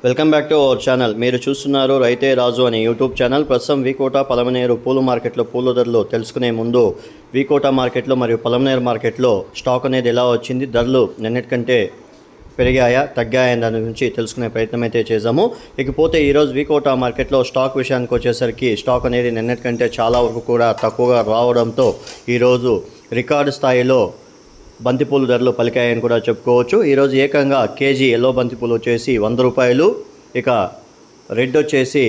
Welcome back to our channel. మీరు చూస్తున్నారు రైతే రాజు అనే యూట్యూబ్ ఛానల్. ప్రస్తుతం వికోట పలమనేరు పూలు మార్కెట్లో పూల ధరలు తెలుసుకునే ముందు వికోట మార్కెట్లో మరియు పలమనేరు మార్కెట్లో స్టాక్ అనేది ఎలా వచ్చింది, ధరలు నిన్నటికంటే పెరిగాయా తగ్గాయా దాని గురించి తెలుసుకునే ప్రయత్నం అయితే చేద్దాము. ఇకపోతే ఈరోజు వికోట మార్కెట్లో స్టాక్ విషయానికి వచ్చేసరికి స్టాక్ అనేది నిన్నటికంటే చాలా వరకు కూడా తక్కువగా రావడంతో ఈరోజు రికార్డు స్థాయిలో బంతిపూలు ధరలు పలికాయని కూడా చెప్పుకోవచ్చు. ఈరోజు ఏకంగా కేజీ ఎల్లో బంతిపూలు వచ్చేసి 100 రూపాయలు, ఇక రెడ్ వచ్చేసి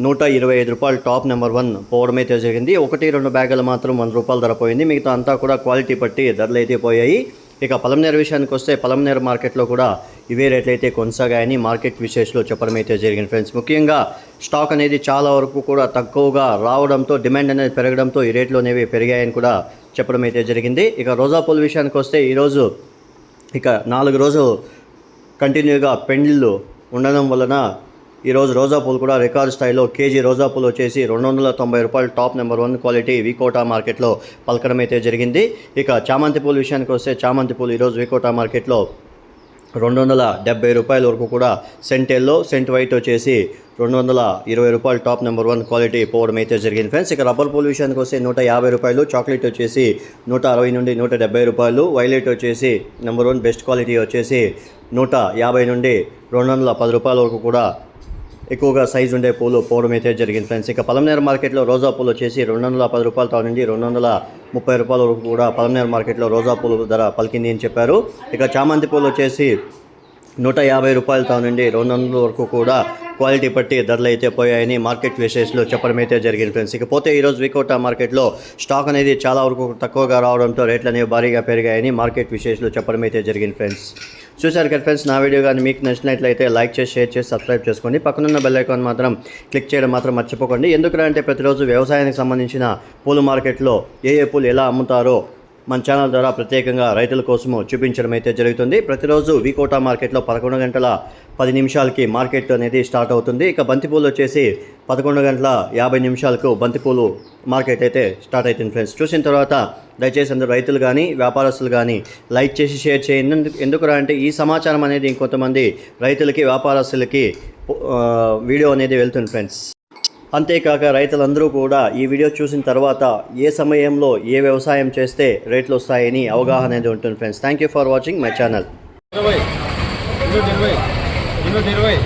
125 రూపాయలు టాప్ నెంబర్ 1 పోవడం అయితే జరిగింది. 1-2 బ్యాగులు మాత్రం 100 రూపాయలు ధర పోయింది. మిగతా అంతా కూడా క్వాలిటీ బట్టి ధరలు అయితే పోయాయి. ఇక పలమనేరు విషయానికి వస్తే పలమనేరు మార్కెట్లో కూడా ఇవే రేట్లు అయితే కొనసాగాయని మార్కెట్ విశేషాలు చెప్పడం అయితే జరిగింది ఫ్రెండ్స్. ముఖ్యంగా స్టాక్ అనేది చాలా వరకు కూడా తక్కువగా రావడంతో డిమాండ్ అనేది పెరగడంతో ఈ రేట్లు అనేవి పెరిగాయని కూడా చెప్పడం అయితే జరిగింది. ఇక రోజా పూల విషయానికి వస్తే ఈరోజు ఇక 4 రోజులు కంటిన్యూగా పెండ్లు ఉండడం వలన ఈరోజు రోజా పూలు కూడా రికార్డు స్థాయిలో కేజీ రోజా పూలు వచ్చేసి 290 రూపాయలు టాప్ నెంబర్ 1 క్వాలిటీ వికోట మార్కెట్లో పలకడం అయితే జరిగింది. ఇక చామంతి పూల విషయానికి వస్తే చామంతి పూలు ఈరోజు వికోట మార్కెట్లో 270 రూపాయల వరకు కూడా సెంట్ ఎల్లో, సెంట్ వైట్ వచ్చేసి 220 రూపాయలు టాప్ నెంబర్ 1 క్వాలిటీ పోవడం అయితే జరిగింది ఫ్రెండ్స్. ఇక రబ్బర్ పూల విషయానికి వస్తే 150 రూపాయలు, చాక్లెట్ వచ్చేసి 160 నుండి 170 రూపాయలు, వైలెట్ వచ్చేసి నెంబర్ 1 బెస్ట్ క్వాలిటీ వచ్చేసి 150 నుండి 210 రూపాయల వరకు కూడా ఎక్కువగా సైజు ఉండే పూలు పోవడం అయితే జరిగింది ఫ్రెండ్స్. ఇక పలమనేరు మార్కెట్లో రోజా పూలు వచ్చేసి 210 రూపాయలతో నుండి 230 రూపాయల వరకు కూడా పలమనేరు మార్కెట్లో రోజా పూలు ధర పలికింది అని చెప్పారు. ఇక చామంతి పూలు వచ్చేసి 150 రూపాయలతో నుండి 200 వరకు కూడా క్వాలిటీ బట్టి ధరలు అయితే పోయాయని మార్కెట్ విశేషాలు చెప్పడం అయితే జరిగింది ఫ్రెండ్స్. ఇకపోతే ఈరోజు వికోట మార్కెట్లో స్టాక్ అనేది చాలా వరకు తక్కువగా రావడంతో రేట్లు అనేవి భారీగా పెరిగాయని మార్కెట్ విశేషాలు చెప్పడం అయితే జరిగింది ఫ్రెండ్స్. చూశారు కదా ఫ్రెండ్స్, నా వీడియో కానీ మీకు నచ్చినట్లయితే లైక్ చేసి, షేర్ చేసి, సబ్స్క్రైబ్ చేసుకోండి. పక్కనున్న బెల్ ఐకాన్ మాత్రం క్లిక్ చేయడం మాత్రం మర్చిపోకండి. ఎందుకంటే ప్రతిరోజు వ్యవసాయానికి సంబంధించిన పూల మార్కెట్లో ఏ పూలు ఎలా అమ్ముతారో మన ఛానల్ ద్వారా ప్రత్యేకంగా రైతుల కోసము చూపించడం అయితే జరుగుతుంది. ప్రతిరోజు వికోట మార్కెట్లో 11 గంటల 10 నిమిషాలకి మార్కెట్ అనేది స్టార్ట్ అవుతుంది. ఇక బంతిపూలు వచ్చేసి 11 గంటల 50 నిమిషాలకు బంతిపూలు మార్కెట్ అయితే స్టార్ట్ అవుతుంది ఫ్రెండ్స్. చూసిన తర్వాత దయచేసి అందరూ రైతులు కానీ వ్యాపారస్తులు కానీ లైక్ చేసి షేర్ చేయండి. ఎందుకురా అంటే ఈ సమాచారం అనేది ఇంకొంతమంది రైతులకి వ్యాపారస్తులకి వీడియో అనేది వెళ్తుంది ఫ్రెండ్స్. అంతేకాక రైతులందరూ కూడా ఈ వీడియో చూసిన తర్వాత ఏ సమయంలో ఏ వ్యవసాయం చేస్తే రేట్లు వస్తాయని అవగాహన అనేది ఉంటుంది friends. Thank you for watching my channel. 205, 210,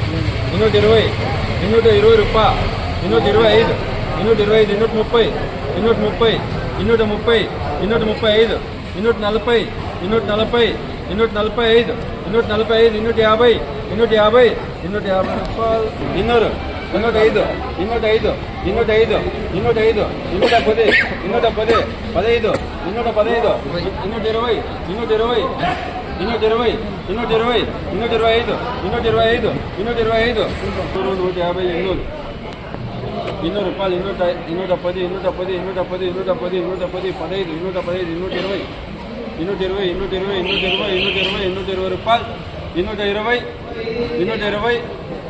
220,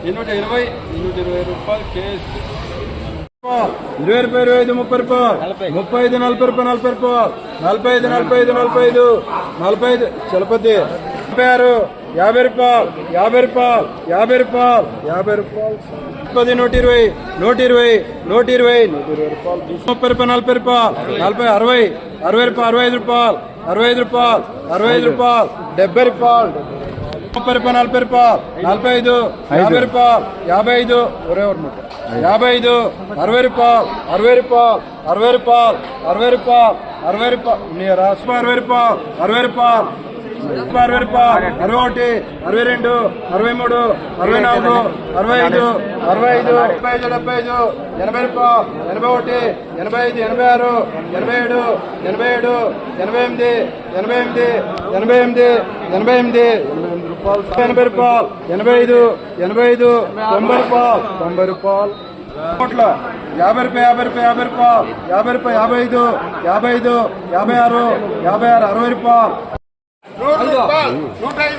225, 220 రూపాయలు కేసు. 20 రూపాయలు, 30 రూపాయలు, 35, 40 రూపాయలు, 40 రూపాయలు, 45, 45 చలపతి 56, 50 రూపాయలు, 50 రూపాయలు, 50 రూపాయలు, 50 రూపాయలు 10, 120, 120, 120, 120 రూపాయలు, 30 రూపాయలు, 40 రూపాయలు, 40, 60, 60 రూపాయలు, 65 రూపాయలు, 65 రూపాయలు, 65 రూపాయలు, 70 రూపాయలు, 30 రూపాయలు, 40 రూపాయలు, 45, 50 రూపాయలు, 55, 55, 60 రూపాయలు, 60 రూపాయలు, 60 రూపాయలు, 60 రూపాయలు, 60 రూపాయలు, 60 రూపాయలు, 60 రూపాయలు, 60 రూపాయలు, 61, 62, 63, 64, 65, 65, 75, 75, 80 రూపాయలు, 81, 85, 86, 87, 87, 88, 88, 88, 88, 80 రూపాయలు, 85, 85, 90 రూపాయలు, 90 రూపాయలు, 50 రూపాయలు, 50 రూపాయలు, 50 రూపాయలు, 55, 55, 56, 56, 60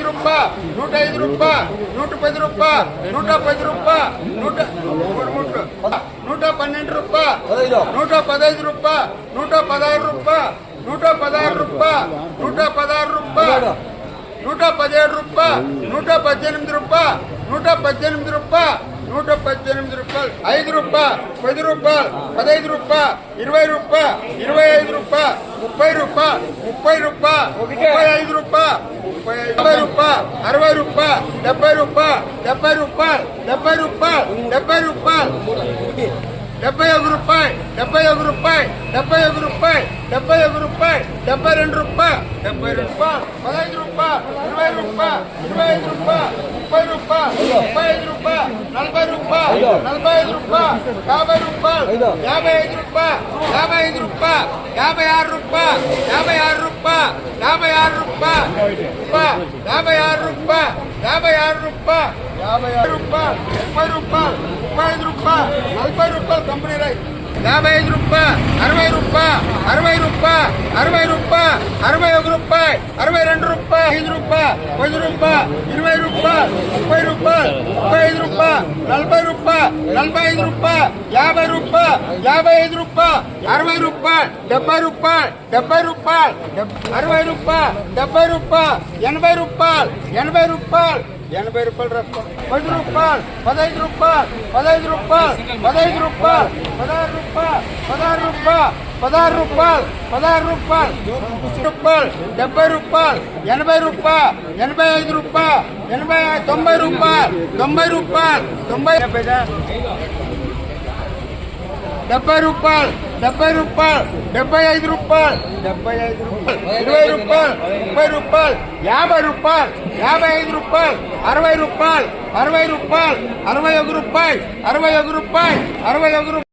రూపాయలు, 100 రూపాయలు, 105 రూపాయలు, 105 రూపాయలు, 110 రూపాయలు, 110 రూపాయలు, 112 రూపాయలు, 115 రూపాయలు, 116 రూపాయలు, 116 రూపాయలు, 116 రూపాయలు, 117 రూపాయలు 118 రూపాయలు 118 రూపాయలు 118 రూపాయలు 5 రూపాయలు 10 రూపాయలు 15 రూపాయలు 20 రూపాయలు 25 రూపాయలు 30 రూపాయలు 30 రూపాయలు 35 రూపాయలు 50 రూపాయలు 60 రూపాయలు 70 రూపాయలు 70 రూపాయలు 70 రూపాయలు 70 రూపాయలు 71 రూపాయలు 71 రూపాయలు 71 రూపాయలు 71 రూపాయలు 72 రూపాయలు 72 రూపాయలు 15 రూపాయలు 20 రూపాయలు 25 రూపాయలు 30 రూపాయలు 35 రూపాయలు 40 రూపాయలు 45 రూపాయలు 50 రూపాయలు 55 రూపాయలు 55 రూపాయలు 56 రూపాయలు 56 రూపాయలు 56 రూపాయలు 56 రూపాయలు 56 రూపాయలు 56 రూపాయలు 30 రూపాయలు 35 రూపాయలు 40 రూపాయలు కంపెనీ రైట్ 55 రూపాయలు 60 రూపాయలు 60 రూపాయలు 60 రూపాయలు 61 రూపాయలు 62 రూపాయలు 5 రూపాయలు 10 రూపాయలు 20 రూపాయలు 30 రూపాయలు 35 రూపాయలు 40 రూపాయలు 45 రూపాయలు 50 రూపాయలు 55 రూపాయలు 60 రూపాయలు 70 రూపాయలు 70 రూపాయలు 60 రూపాయలు 70 రూపాయలు 80 రూపాయలు 80 రూపాయలు 80 రూపాయలు రాసుకో 10 రూపాయలు 15 రూపాయలు 15 రూపాయలు 15 రూపాయలు 16 రూపాయలు 16 రూపాయలు 16 రూపాయలు 16 రూపాయలు 70 రూపాయలు 80 రూపాయలు 85 రూపాయలు 90 రూపాయలు 90 రూపాయలు 90 70 రూపాయలు 70 రూపాయలు 75 రూపాయలు 75 రూపాయలు 20 రూపాయలు 30 రూపాయలు 50 రూపాయలు 55 రూపాయలు 60 రూపాయలు 60 రూపాయలు 61 రూపాయలు 61 రూపాయలు 61 రూపాయలు